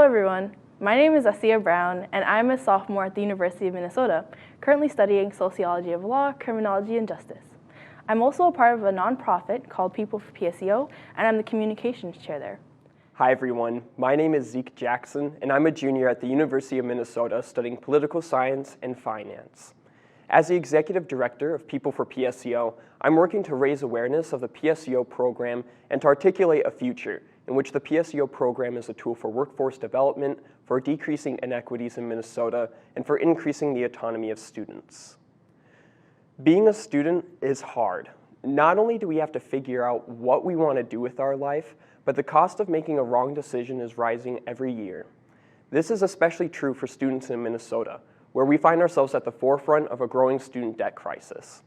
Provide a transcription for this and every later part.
everyone, my name is Asiya Browne, and I'm a sophomore at the University of Minnesota, currently studying sociology of law, criminology, and justice. I'm also a part of a nonprofit called People for PSEO, and I'm the communications chair there. Hi everyone, my name is Zeke Jackson, and I'm a junior at the University of Minnesota studying political science and finance. As the executive director of People for PSEO, I'm working to raise awareness of the PSEO program and to articulate a future in which the PSEO program is a tool for workforce development, for decreasing inequities in Minnesota, and for increasing the autonomy of students. Being a student is hard. Not only do we have to figure out what we want to do with our life, but the cost of making a wrong decision is rising every year. This is especially true for students in Minnesota, where we find ourselves at the forefront of a growing student debt crisis.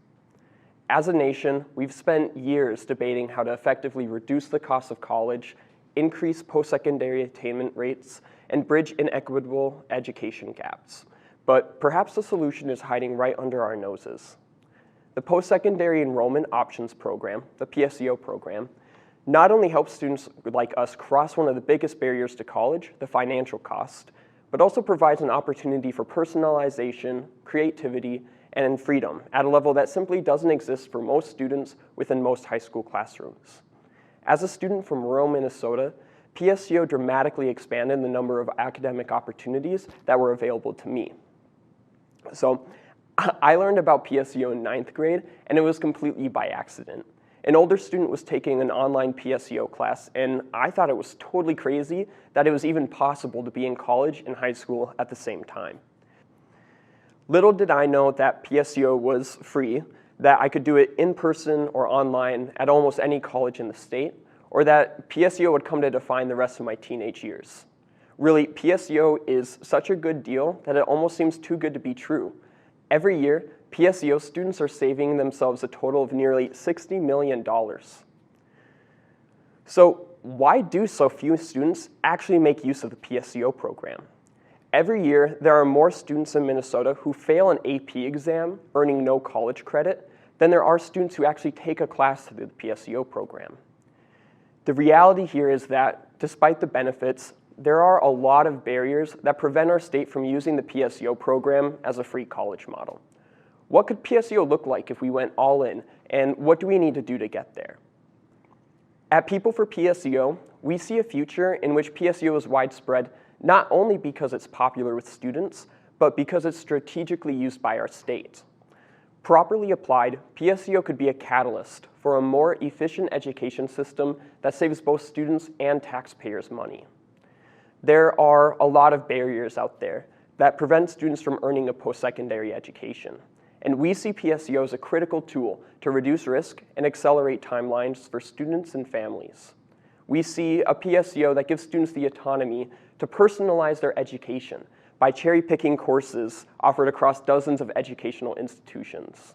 As a nation, we've spent years debating how to effectively reduce the cost of college, increase post-secondary attainment rates, and bridge inequitable education gaps. But perhaps the solution is hiding right under our noses. The Post-Secondary Enrollment Options Program, the PSEO program, not only helps students like us cross one of the biggest barriers to college, the financial cost, but also provides an opportunity for personalization, creativity, and freedom at a level that simply doesn't exist for most students within most high school classrooms. As a student from rural Minnesota, PSEO dramatically expanded the number of academic opportunities that were available to me. So I learned about PSEO in 9th grade, and it was completely by accident. An older student was taking an online PSEO class, and I thought it was totally crazy that it was even possible to be in college and high school at the same time. Little did I know that PSEO was free, that I could do it in person or online at almost any college in the state, or that PSEO would come to define the rest of my teenage years. Really, PSEO is such a good deal that it almost seems too good to be true. Every year, PSEO students are saving themselves a total of nearly $60 million. So why do so few students actually make use of the PSEO program? Every year, there are more students in Minnesota who fail an AP exam, earning no college credit, than there are students who actually take a class through the PSEO program. The reality here is that, despite the benefits, there are a lot of barriers that prevent our state from using the PSEO program as a free college model. What could PSEO look like if we went all in, and what do we need to do to get there? At People for PSEO, we see a future in which PSEO is widespread not only because it's popular with students, but because it's strategically used by our state. Properly applied, PSEO could be a catalyst for a more efficient education system that saves both students and taxpayers money. There are a lot of barriers out there that prevent students from earning a post-secondary education. And we see PSEO as a critical tool to reduce risk and accelerate timelines for students and families. We see a PSEO that gives students the autonomy to personalize their education by cherry-picking courses offered across dozens of educational institutions.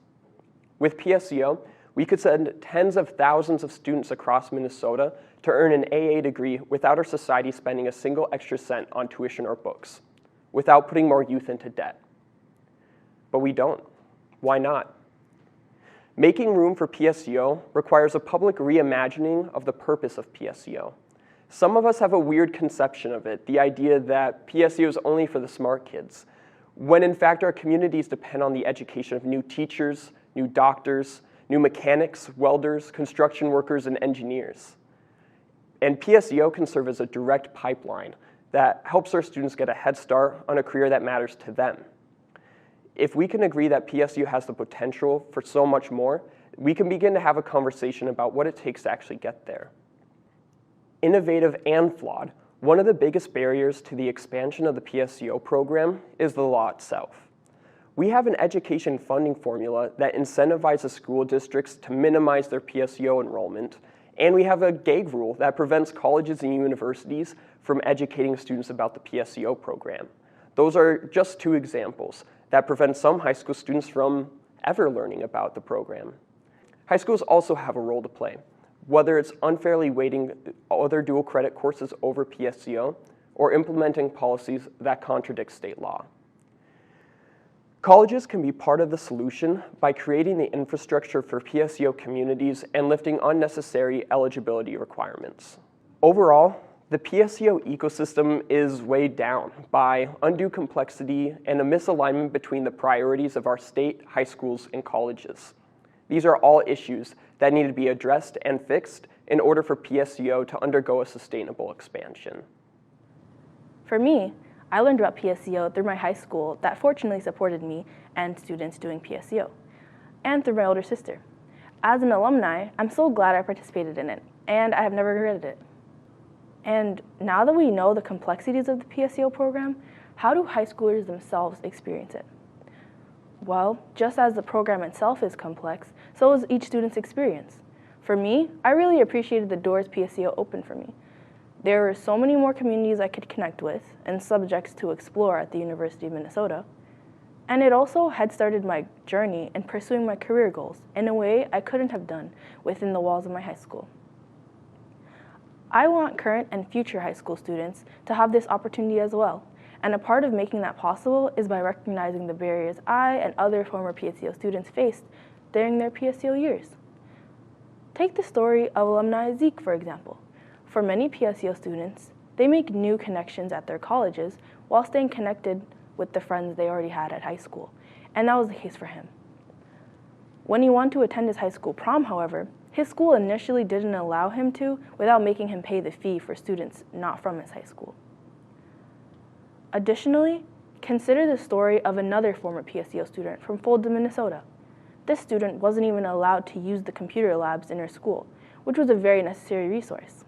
With PSEO, we could send tens of thousands of students across Minnesota to earn an AA degree without our society spending a single extra cent on tuition or books, without putting more youth into debt. But we don't. Why not? Making room for PSEO requires a public reimagining of the purpose of PSEO. Some of us have a weird conception of it, the idea that PSEO is only for the smart kids, when in fact our communities depend on the education of new teachers, new doctors, new mechanics, welders, construction workers, and engineers. And PSEO can serve as a direct pipeline that helps our students get a head start on a career that matters to them. If we can agree that PSEO has the potential for so much more, we can begin to have a conversation about what it takes to actually get there. Innovative and flawed, one of the biggest barriers to the expansion of the PSEO program is the law itself. We have an education funding formula that incentivizes school districts to minimize their PSEO enrollment, and we have a gag rule that prevents colleges and universities from educating students about the PSEO program. Those are just two examples that prevent some high school students from ever learning about the program. High schools also have a role to play, whether it's unfairly weighting other dual credit courses over PSEO or implementing policies that contradict state law. Colleges can be part of the solution by creating the infrastructure for PSEO communities and lifting unnecessary eligibility requirements. Overall, The PSEO ecosystem is weighed down by undue complexity and a misalignment between the priorities of our state, high schools, and colleges. These are all issues that need to be addressed and fixed in order for PSEO to undergo a sustainable expansion. For me, I learned about PSEO through my high school that fortunately supported me and students doing PSEO, and through my older sister. As an alumni, I'm so glad I participated in it, and I have never regretted it. And now that we know the complexities of the PSEO program, how do high schoolers themselves experience it? Well, just as the program itself is complex, so is each student's experience. For me, I really appreciated the doors PSEO opened for me. There were so many more communities I could connect with and subjects to explore at the University of Minnesota. And it also had started my journey in pursuing my career goals in a way I couldn't have done within the walls of my high school. I want current and future high school students to have this opportunity as well, and a part of making that possible is by recognizing the barriers I and other former PSEO students faced during their PSEO years. Take the story of alumni Zeke, for example. For many PSEO students, they make new connections at their colleges while staying connected with the friends they already had at high school, and that was the case for him. When he wanted to attend his high school prom, however, his school initially didn't allow him to without making him pay the fee for students not from his high school. Additionally, consider the story of another former PSEO student from Fulda, Minnesota. This student wasn't even allowed to use the computer labs in her school, which was a very necessary resource.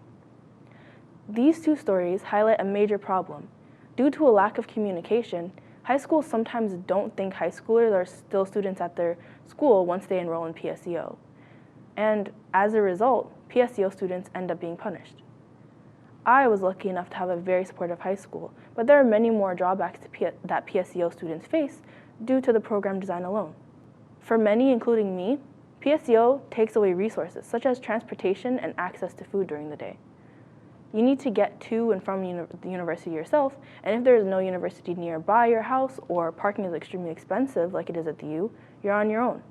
These two stories highlight a major problem. Due to a lack of communication, high schools sometimes don't think high schoolers are still students at their school once they enroll in PSEO. And as a result, PSEO students end up being punished. I was lucky enough to have a very supportive high school, but there are many more drawbacks that PSEO students face due to the program design alone. For many, including me, PSEO takes away resources such as transportation and access to food during the day. You need to get to and from the university yourself, and if there is no university nearby your house or parking is extremely expensive like it is at the U, you're on your own.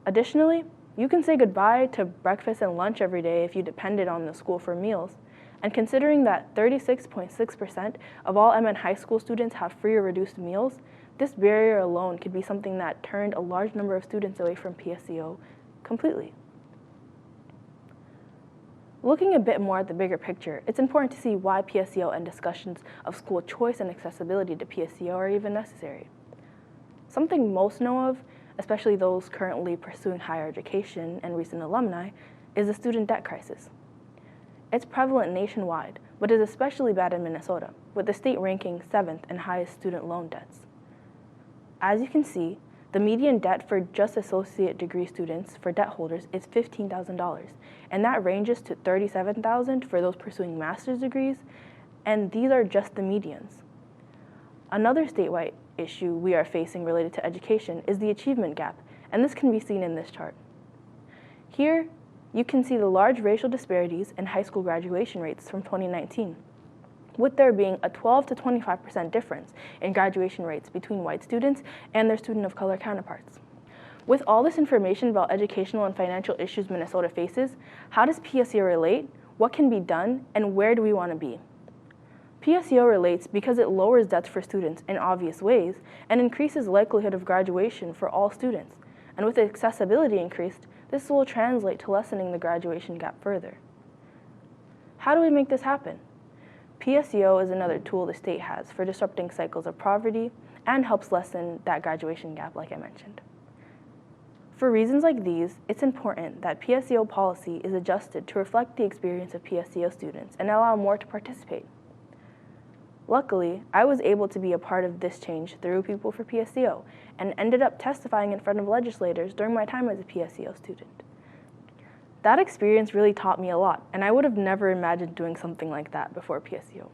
Additionally, you can say goodbye to breakfast and lunch every day if you depended on the school for meals. And considering that 36.6% of all MN high school students have free or reduced meals, this barrier alone could be something that turned a large number of students away from PSEO completely. Looking a bit more at the bigger picture, it's important to see why PSEO and discussions of school choice and accessibility to PSEO are even necessary. Something most know of, especially those currently pursuing higher education and recent alumni, is the student debt crisis. It's prevalent nationwide, but is especially bad in Minnesota, with the state ranking 7th in highest student loan debts. As you can see, the median debt for just associate degree students for debt holders is $15,000, and that ranges to $37,000 for those pursuing master's degrees, and these are just the medians. Another statewide issue we are facing related to education is the achievement gap, and this can be seen in this chart. Here, you can see the large racial disparities in high school graduation rates from 2019, with there being a 12 to 25% difference in graduation rates between white students and their student of color counterparts. With all this information about educational and financial issues Minnesota faces, how does PSEO relate, what can be done, and where do we want to be? PSEO relates because it lowers debts for students in obvious ways and increases likelihood of graduation for all students. And with accessibility increased, this will translate to lessening the graduation gap further. How do we make this happen? PSEO is another tool the state has for disrupting cycles of poverty and helps lessen that graduation gap like I mentioned. For reasons like these, it's important that PSEO policy is adjusted to reflect the experience of PSEO students and allow more to participate. Luckily, I was able to be a part of this change through People for PSEO and ended up testifying in front of legislators during my time as a PSEO student. That experience really taught me a lot, and I would have never imagined doing something like that before PSEO.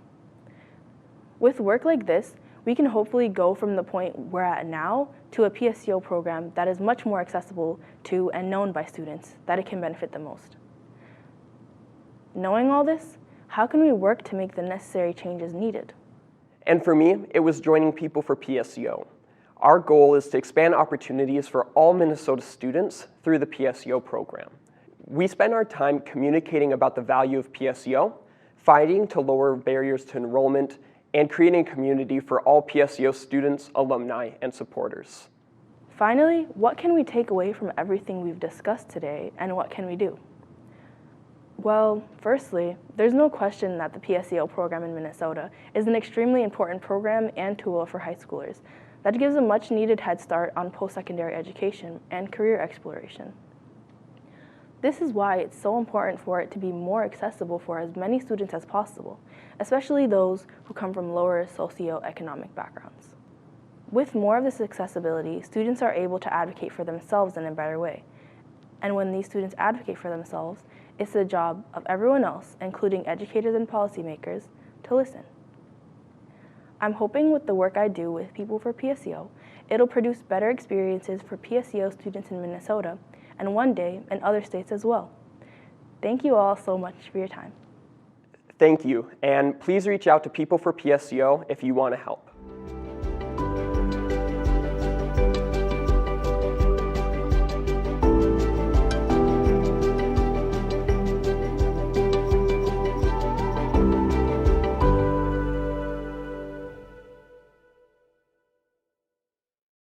With work like this, we can hopefully go from the point we're at now to a PSEO program that is much more accessible to and known by students that it can benefit the most. Knowing all this, how can we work to make the necessary changes needed? And for me, it was joining People for PSEO. Our goal is to expand opportunities for all Minnesota students through the PSEO program. We spend our time communicating about the value of PSEO fighting to lower barriers to enrollment, and creating a community for all PSEO students, alumni, and supporters. Finally, what can we take away from everything we've discussed today, and what can we do? Well, firstly, there's no question that the PSEO program in Minnesota is an extremely important program and tool for high schoolers that gives a much-needed head start on post-secondary education and career exploration. This is why it's so important for it to be more accessible for as many students as possible, especially those who come from lower socioeconomic backgrounds. With more of this accessibility, students are able to advocate for themselves in a better way. And when these students advocate for themselves, it's the job of everyone else, including educators and policymakers, to listen. I'm hoping with the work I do with People for PSEO, it'll produce better experiences for PSEO students in Minnesota, and one day in other states as well. Thank you all so much for your time. Thank you, and please reach out to People for PSEO if you want to help.